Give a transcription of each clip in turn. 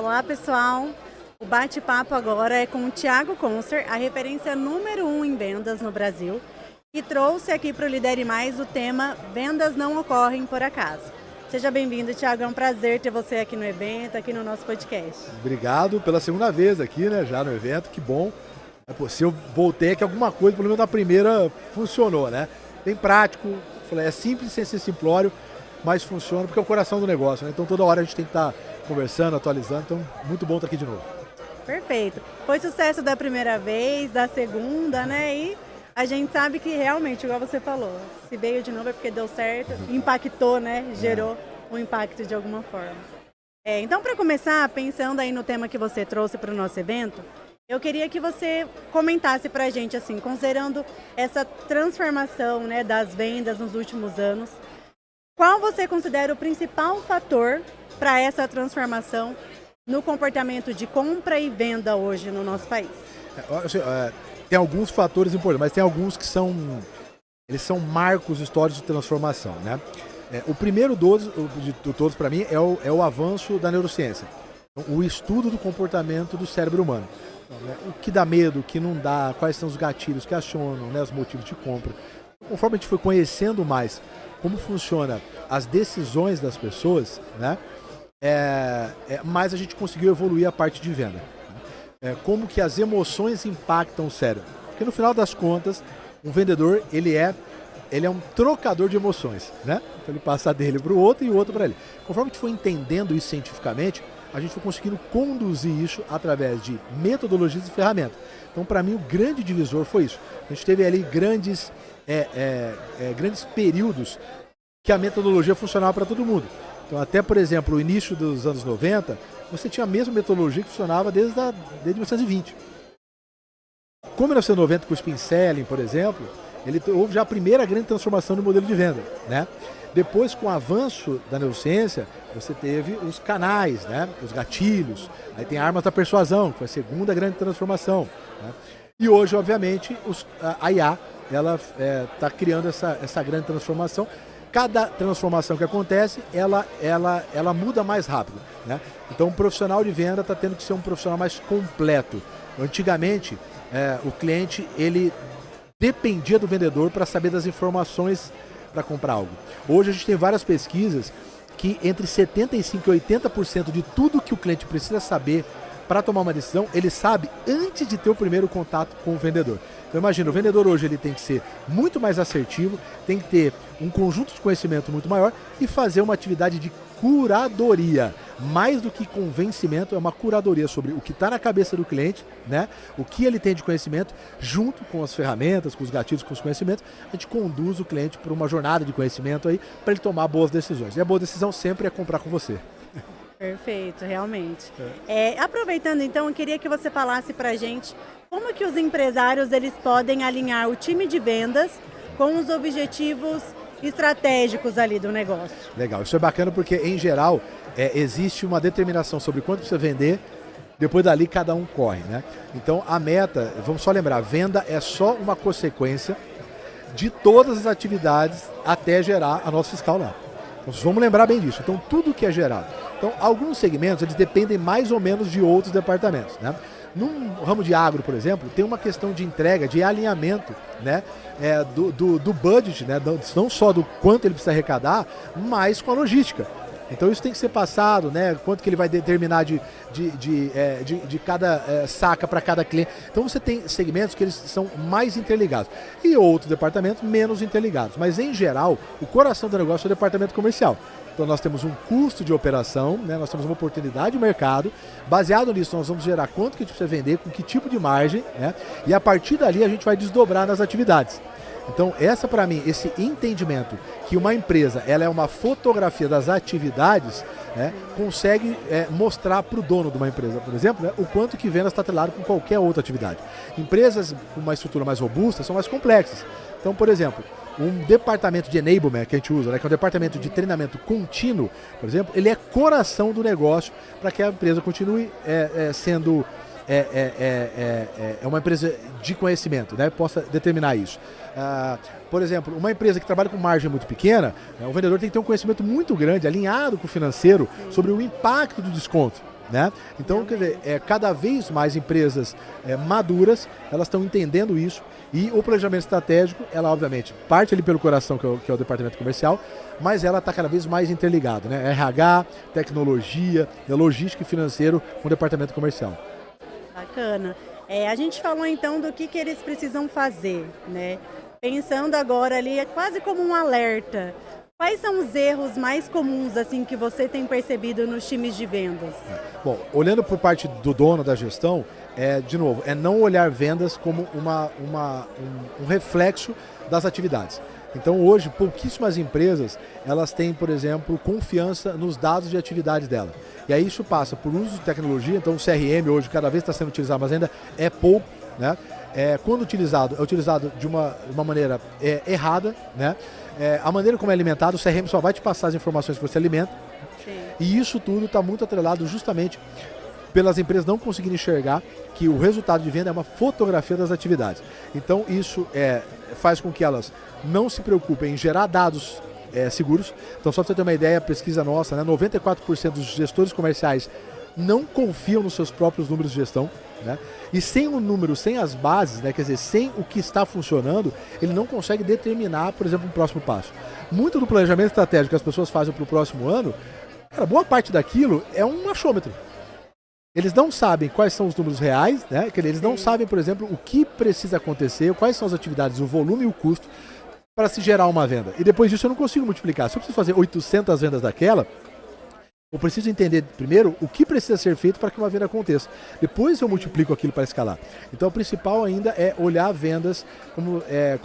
Olá, pessoal! O bate-papo agora é com o Thiago Concer, a referência número 1 em vendas no Brasil, e trouxe aqui para o Lidere Mais o tema Vendas não ocorrem por acaso. Seja bem-vindo, Thiago. É um prazer ter você aqui no evento, aqui no nosso podcast. Obrigado pela segunda vez aqui, né, já no evento, que bom. Se eu voltei aqui, alguma coisa, pelo menos na primeira, funcionou, né? Bem prático, é simples sem ser simplório, mas funciona porque é o coração do negócio, né? Então toda hora a gente tem que estar conversando, atualizando, então muito bom estar aqui de novo. Perfeito. Foi sucesso da primeira vez, da segunda, né? E a gente sabe que realmente, igual você falou, se veio de novo é porque deu certo, impactou, né? Gerou um impacto de alguma forma. Então, para começar, pensando aí no tema que você trouxe para o nosso evento, eu queria que você comentasse para a gente, assim, considerando essa transformação, né, das vendas nos últimos anos, qual você considera o principal fator para essa transformação no comportamento de compra e venda hoje no nosso país? Tem alguns fatores importantes, mas tem alguns que são marcos históricos de transformação, né? O primeiro de todos para mim é o avanço da neurociência, o estudo do comportamento do cérebro humano. Então, né, o que dá medo, o que não dá, quais são os gatilhos que acionam, né, os motivos de compra. Conforme a gente foi conhecendo mais como funciona as decisões das pessoas, né, mais a gente conseguiu evoluir a parte de venda. Como que as emoções impactam o cérebro. Porque no final das contas, um vendedor ele é um trocador de emoções, né? Então ele passa dele para o outro e o outro para ele. Conforme a gente foi entendendo isso cientificamente, a gente foi conseguindo conduzir isso através de metodologias e ferramentas. Então, para mim, o grande divisor foi isso. A gente teve ali grandes períodos que a metodologia funcionava para todo mundo. Então, até, por exemplo, o início dos anos 90, você tinha a mesma metodologia que funcionava desde 1920. Com 1990, com o Spin Selling, por exemplo, houve já a primeira grande transformação no modelo de venda, né? Depois, com o avanço da neurociência, você teve os canais, né? Os gatilhos, aí tem armas da persuasão, que foi a segunda grande transformação, né? E hoje, obviamente, a IA está criando essa grande transformação. Cada transformação que acontece, ela muda mais rápido, né? Então, o profissional de venda está tendo que ser um profissional mais completo. Antigamente, o cliente ele dependia do vendedor para saber das informações para comprar algo. Hoje a gente tem várias pesquisas que entre 75% e 80% de tudo que o cliente precisa saber para tomar uma decisão, ele sabe antes de ter o primeiro contato com o vendedor. Então imagina, o vendedor hoje ele tem que ser muito mais assertivo, tem que ter um conjunto de conhecimento muito maior e fazer uma atividade de curadoria. Mais do que convencimento, é uma curadoria sobre o que está na cabeça do cliente, né? O que ele tem de conhecimento, junto com as ferramentas, com os gatilhos, com os conhecimentos, a gente conduz o cliente por uma jornada de conhecimento aí para ele tomar boas decisões. E a boa decisão sempre é comprar com você. Perfeito, realmente. Aproveitando então, eu queria que você falasse para a gente como que os empresários eles podem alinhar o time de vendas com os objetivos estratégicos ali do negócio. Legal, isso é bacana porque em geral existe uma determinação sobre quanto precisa vender, depois dali cada um corre, né? Então a meta, vamos só lembrar, venda é só uma consequência de todas as atividades até gerar a nossa fiscal lá. Então vamos lembrar bem disso. Então tudo que é gerado. Então alguns segmentos eles dependem mais ou menos de outros departamentos, né? Num ramo de agro, por exemplo, tem uma questão de entrega, de alinhamento, né? Do budget, né? Não só do quanto ele precisa arrecadar, mas com a logística. Então isso tem que ser passado, né? Quanto que ele vai determinar de cada saca para cada cliente. Então você tem segmentos que eles são mais interligados e outros departamentos menos interligados. Mas em geral, o coração do negócio é o departamento comercial. Então nós temos um custo de operação, né? Nós temos uma oportunidade de mercado. Baseado nisso, nós vamos gerar quanto que a gente precisa vender, com que tipo de margem, né? E a partir dali a gente vai desdobrar nas atividades. Então, para mim, esse entendimento que uma empresa ela é uma fotografia das atividades, né, consegue mostrar para o dono de uma empresa, por exemplo, né, o quanto que vendas está atrelado com qualquer outra atividade. Empresas com uma estrutura mais robusta são mais complexas. Então, por exemplo, um departamento de enablement que a gente usa, né, que é um departamento de treinamento contínuo, por exemplo, ele é coração do negócio para que a empresa continue sendo uma empresa de conhecimento, né, possa determinar isso. Por exemplo, uma empresa que trabalha com margem muito pequena, o vendedor tem que ter um conhecimento muito grande, alinhado com o financeiro, sobre o impacto do desconto. né? Então, quer dizer, cada vez mais empresas maduras, elas estão entendendo isso, e o planejamento estratégico, ela obviamente parte ali pelo coração, que é o departamento comercial, mas ela está cada vez mais interligada, né? RH, tecnologia, logística e financeiro com o departamento comercial. Bacana. A gente falou então do que eles precisam fazer, né? Pensando agora ali, é quase como um alerta. Quais são os erros mais comuns assim que você tem percebido nos times de vendas? Bom, olhando por parte do dono da gestão, de novo, não olhar vendas como um reflexo das atividades. Então hoje, pouquíssimas empresas, elas têm, por exemplo, confiança nos dados de atividade dela. E aí isso passa por uso de tecnologia, então o CRM hoje cada vez está sendo utilizado, mas ainda é pouco, né? Quando utilizado, é utilizado de uma maneira errada, né? A maneira como é alimentado, o CRM só vai te passar as informações que você alimenta. Sim. E isso tudo está muito atrelado justamente pelas empresas não conseguirem enxergar que o resultado de venda é uma fotografia das atividades. Então isso faz com que elas não se preocupem em gerar dados seguros. Então, só para você ter uma ideia, pesquisa nossa, né, 94% dos gestores comerciais não confiam nos seus próprios números de gestão, né? E sem o número, sem as bases, né, quer dizer, sem o que está funcionando, ele não consegue determinar, por exemplo, um próximo passo. Muito do planejamento estratégico que as pessoas fazem para o próximo ano, cara, boa parte daquilo é um achômetro. Eles não sabem quais são os números reais, né? Eles não sabem, por exemplo, o que precisa acontecer, quais são as atividades, o volume e o custo para se gerar uma venda. E depois disso eu não consigo multiplicar. Se eu preciso fazer 800 vendas daquela, eu preciso entender primeiro o que precisa ser feito para que uma venda aconteça. Depois eu multiplico aquilo para escalar. Então o principal ainda é olhar vendas como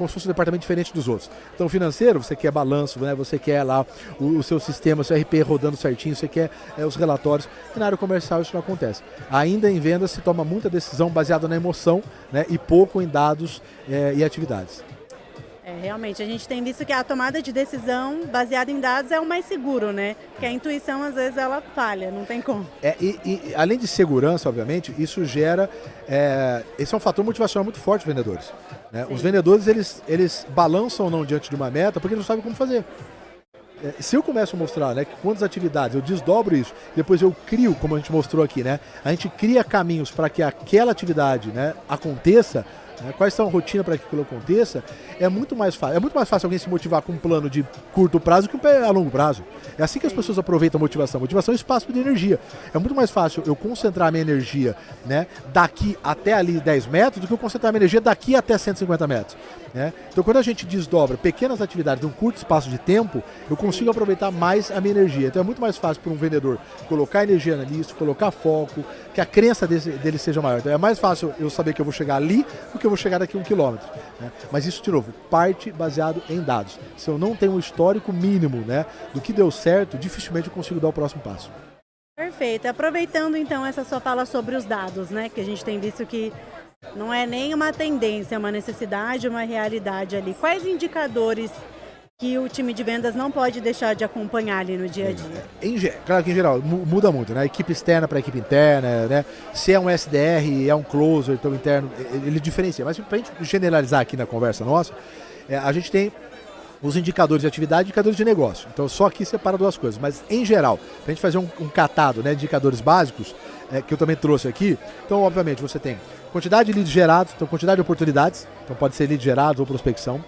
se fosse um departamento diferente dos outros. Então financeiro, você quer balanço, né? Você quer lá o seu sistema, o seu RP rodando certinho, você quer os relatórios. E na área comercial isso não acontece. Ainda em vendas se toma muita decisão baseada na emoção, né? E pouco em dados e atividades. Realmente, a gente tem visto que a tomada de decisão baseada em dados é o mais seguro, né? Porque a intuição, às vezes, ela falha, não tem como. E além de segurança, obviamente, isso gera... esse é um fator motivacional muito forte dos vendedores, né? Os vendedores, eles balançam ou não diante de uma meta porque eles não sabem como fazer. Se eu começo a mostrar, né, que quantas atividades, eu desdobro isso, depois eu crio, como a gente mostrou aqui, né? A gente cria caminhos para que aquela atividade, né, aconteça, quais são a rotina para que aquilo aconteça, é muito mais fácil. É muito mais fácil alguém se motivar com um plano de curto prazo que a longo prazo. É assim que as pessoas aproveitam a motivação. Motivação é espaço de energia. É muito mais fácil eu concentrar a minha energia, né, daqui até ali 10 metros do que eu concentrar a minha energia daqui até 150 metros. Né? Então quando a gente desdobra pequenas atividades num curto espaço de tempo, eu consigo aproveitar mais a minha energia. Então é muito mais fácil para um vendedor colocar energia nisso, colocar foco, que a crença dele seja maior. Então é mais fácil eu saber que eu vou chegar ali do que eu vou chegar daqui a 1 quilômetro. Né? Mas isso, de novo, parte baseado em dados. Se eu não tenho um histórico mínimo, né, do que deu certo, dificilmente eu consigo dar o próximo passo. Perfeito. Aproveitando então essa sua fala sobre os dados, né, que a gente tem visto que não é nem uma tendência, é uma necessidade, uma realidade ali. Quais indicadores que o time de vendas não pode deixar de acompanhar ali no dia a dia? Claro que em geral muda muito, né? Equipe externa para equipe interna, né? Se é um SDR, é um closer, então interno, ele diferencia. Mas para a gente generalizar aqui na conversa nossa, a gente tem os indicadores de atividade e indicadores de negócio. Então só aqui separa duas coisas. Mas em geral, para a gente fazer um catado, né, de indicadores básicos, que eu também trouxe aqui, então obviamente você tem quantidade de leads gerados, então quantidade de oportunidades, então pode ser leads gerados ou prospecção.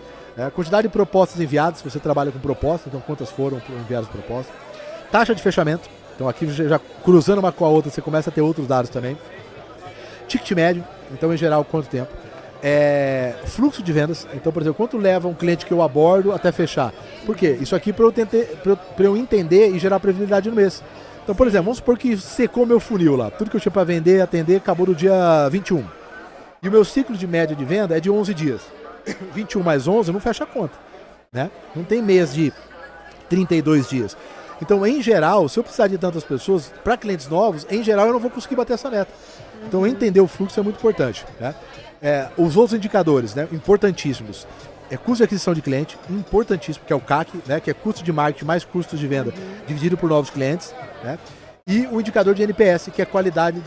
Quantidade de propostas enviadas, se você trabalha com propostas, então quantas foram enviadas propostas. Taxa de fechamento, então aqui já cruzando uma com a outra, você começa a ter outros dados também. Ticket médio, então em geral quanto tempo. Fluxo de vendas, então por exemplo, quanto leva um cliente que eu abordo até fechar. Por quê? Isso aqui para eu entender e gerar previsibilidade no mês. Então por exemplo, vamos supor que secou meu funil lá, tudo que eu tinha para vender, atender, acabou no dia 21. E o meu ciclo de média de venda é de 11 dias. 21 mais 11 não fecha a conta, né? Não tem mês de 32 dias. Então, em geral, se eu precisar de tantas pessoas, para clientes novos, em geral eu não vou conseguir bater essa meta. Então, entender o fluxo é muito importante, né? Os outros indicadores, né, importantíssimos. Custo de aquisição de cliente, importantíssimo, que é o CAC, né, que é custo de marketing mais custos de venda dividido por novos clientes, né? E o indicador de NPS, que é a qualidade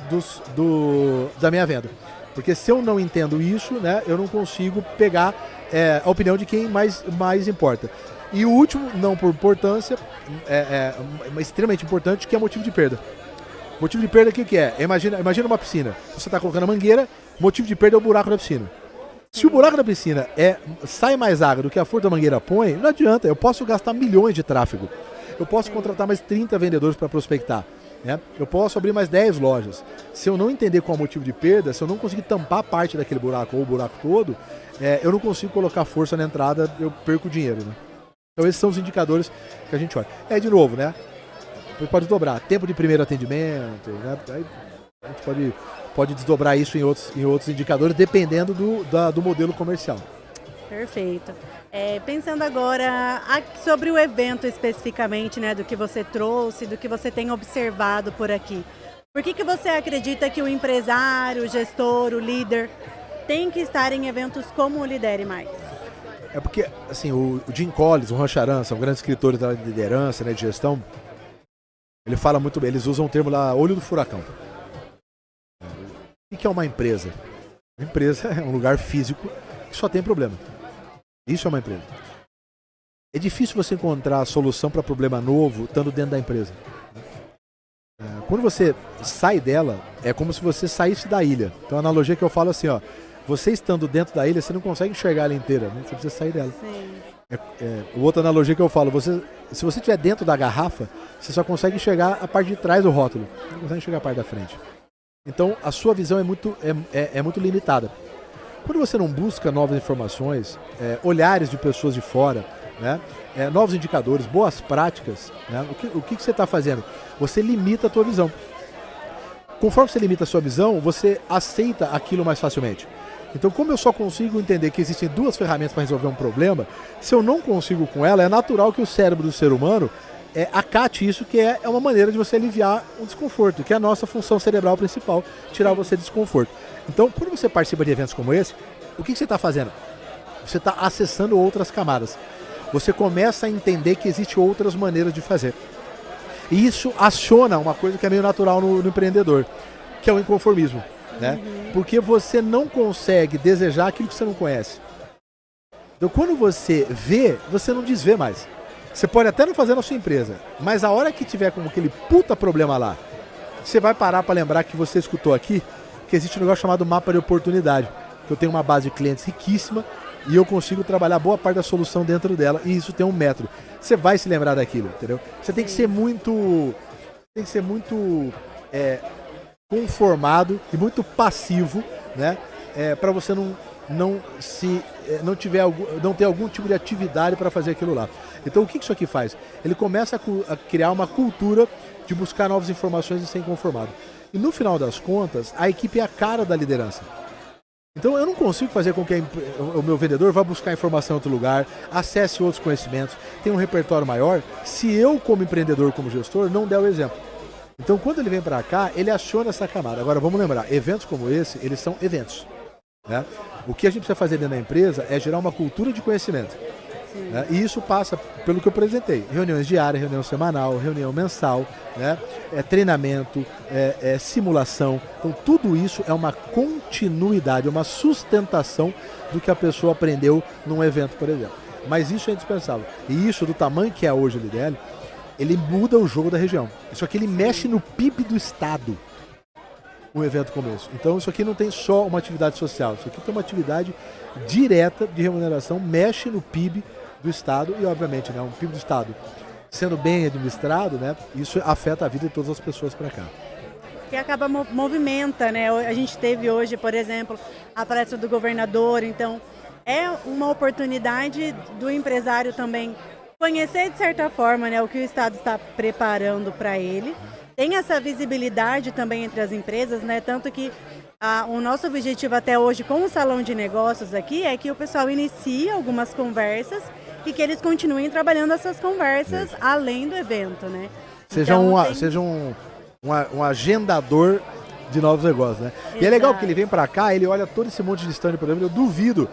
da minha venda. Porque se eu não entendo isso, né, eu não consigo pegar a opinião de quem mais importa. E o último, não por importância, extremamente importante, que é motivo de perda. Motivo de perda, o que é? Imagina uma piscina. Você está colocando a mangueira, motivo de perda é o buraco da piscina. Se o buraco da piscina sai mais água do que a força da mangueira põe, não adianta. Eu posso gastar milhões de tráfego. Eu posso contratar mais 30 vendedores para prospectar. Né? Eu posso abrir mais 10 lojas. Se eu não entender qual é o motivo de perda, se eu não conseguir tampar parte daquele buraco ou o buraco todo, eu não consigo colocar força na entrada, eu perco dinheiro. Né? Então esses são os indicadores que a gente olha. De novo, né? Pode dobrar. Tempo de primeiro atendimento, né? Aí a gente pode desdobrar isso em outros indicadores, dependendo do modelo comercial. Perfeito. Pensando agora sobre o evento especificamente, né, do que você trouxe, do que você tem observado por aqui. Por que você acredita que o empresário, o gestor, o líder tem que estar em eventos como o Lidere Mais? Porque, assim, o Jim Collins, o Ron Charan, são grandes escritores da liderança, né, de gestão. Ele fala muito bem, eles usam o termo lá, olho do furacão. O que é uma empresa? Uma empresa é um lugar físico que só tem problema. Isso é uma empresa. É difícil você encontrar a solução para problema novo estando dentro da empresa. Quando você sai dela, é como se você saísse da ilha. Então a analogia que eu falo assim, ó, você estando dentro da ilha, você não consegue enxergar ela inteira, né? Você precisa sair dela. Sim. Outra analogia que eu falo, se você estiver dentro da garrafa, você só consegue enxergar a parte de trás do rótulo, não consegue enxergar a parte da frente. Então a sua visão é muito limitada. Quando você não busca novas informações, olhares de pessoas de fora, né, novos indicadores, boas práticas, né, o que você está fazendo? Você limita a tua visão. Conforme você limita a sua visão, você aceita aquilo mais facilmente. Então, como eu só consigo entender que existem duas ferramentas para resolver um problema, se eu não consigo com ela, é natural que o cérebro do ser humano acate isso, que é uma maneira de você aliviar um desconforto, que é a nossa função cerebral principal, tirar você de desconforto. Então, quando você participa de eventos como esse, o que você está fazendo? Você está acessando outras camadas. Você começa a entender que existem outras maneiras de fazer. E isso aciona uma coisa que é meio natural no empreendedor, que é o inconformismo. Né? Porque você não consegue desejar aquilo que você não conhece. Então, quando você vê, você não desvê mais. Você pode até não fazer na sua empresa, mas a hora que tiver como aquele puta problema lá, você vai parar para lembrar que você escutou aqui que existe um negócio chamado mapa de oportunidade. Que eu tenho uma base de clientes riquíssima e eu consigo trabalhar boa parte da solução dentro dela, e isso tem um método. Você vai se lembrar daquilo, entendeu? Você tem que ser muito conformado e muito passivo, né? Para você não ter algum tipo de atividade para fazer aquilo lá. Então o que isso aqui faz? Ele começa a criar uma cultura de buscar novas informações e ser inconformado. E no final das contas, a equipe é a cara da liderança. Então eu não consigo fazer com que o meu vendedor vá buscar informação em outro lugar, acesse outros conhecimentos, tenha um repertório maior, se eu, como empreendedor, como gestor, não der o exemplo. Então quando ele vem para cá, ele aciona essa camada. Agora vamos lembrar, eventos como esse, eles são eventos. Né? O que a gente precisa fazer dentro da empresa é gerar uma cultura de conhecimento. Né? E isso passa pelo que eu apresentei. Reuniões diárias, reunião semanal, reunião mensal, né? Treinamento, simulação. Então tudo isso é uma continuidade, uma sustentação do que a pessoa aprendeu num evento, por exemplo. Mas isso é indispensável. E isso, do tamanho que é hoje o Lidere, ele muda o jogo da região. Isso aqui ele mexe no PIB do estado. Um evento como esse. Então isso aqui não tem só uma atividade social, isso aqui tem uma atividade direta de remuneração, mexe no PIB do estado e obviamente, né, um PIB do estado sendo bem administrado, né, isso afeta a vida de todas as pessoas para cá. Que acaba movimenta, né? A gente teve hoje, por exemplo, a palestra do governador, então é uma oportunidade do empresário também conhecer de certa forma, né, o que o estado está preparando para ele. Tem essa visibilidade também entre as empresas, né? Tanto que o nosso objetivo até hoje com o Salão de Negócios aqui é que o pessoal inicie algumas conversas e que eles continuem trabalhando essas conversas além do evento, né? Seja um agendador de novos negócios, né? Exato. E é legal que ele vem para cá, ele olha todo esse monte de stand, por exemplo, eu duvido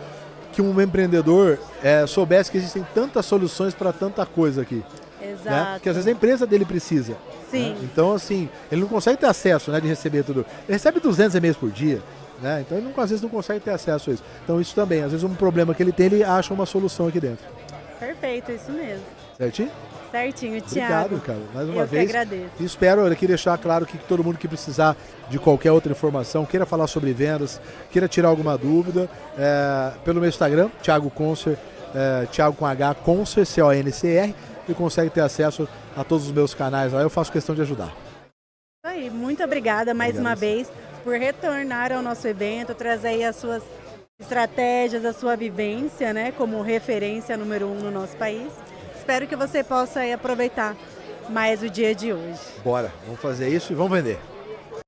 que um empreendedor soubesse que existem tantas soluções para tanta coisa aqui. Exato. Né? Porque às vezes a empresa dele precisa. Sim. Né? Então, assim, ele não consegue ter acesso, né, de receber tudo. Ele recebe 200 e-mails por dia, né? Então ele às vezes não consegue ter acesso a isso. Então isso também, às vezes um problema que ele tem, ele acha uma solução aqui dentro. Perfeito, isso mesmo. Certinho? Certinho, Thiago. Obrigado, cara. Mais uma Eu vez. que agradeço. E espero aqui deixar claro que todo mundo que precisar de qualquer outra informação, queira falar sobre vendas, queira tirar alguma dúvida, pelo meu Instagram, Thiago Concer, Thiago com H, Concer, C-O-N-C-R, e consegue ter acesso a todos os meus canais lá. Eu faço questão de ajudar. Isso aí, muito obrigada mais uma vez por retornar ao nosso evento, trazer aí as suas estratégias, a sua vivência, né, como referência número 1 no nosso país. Espero que você possa aí aproveitar mais o dia de hoje. Bora, vamos fazer isso e vamos vender.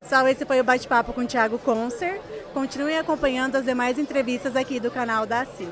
Pessoal, esse foi o bate-papo com o Thiago Concer. Continuem acompanhando as demais entrevistas aqui do canal da Sil.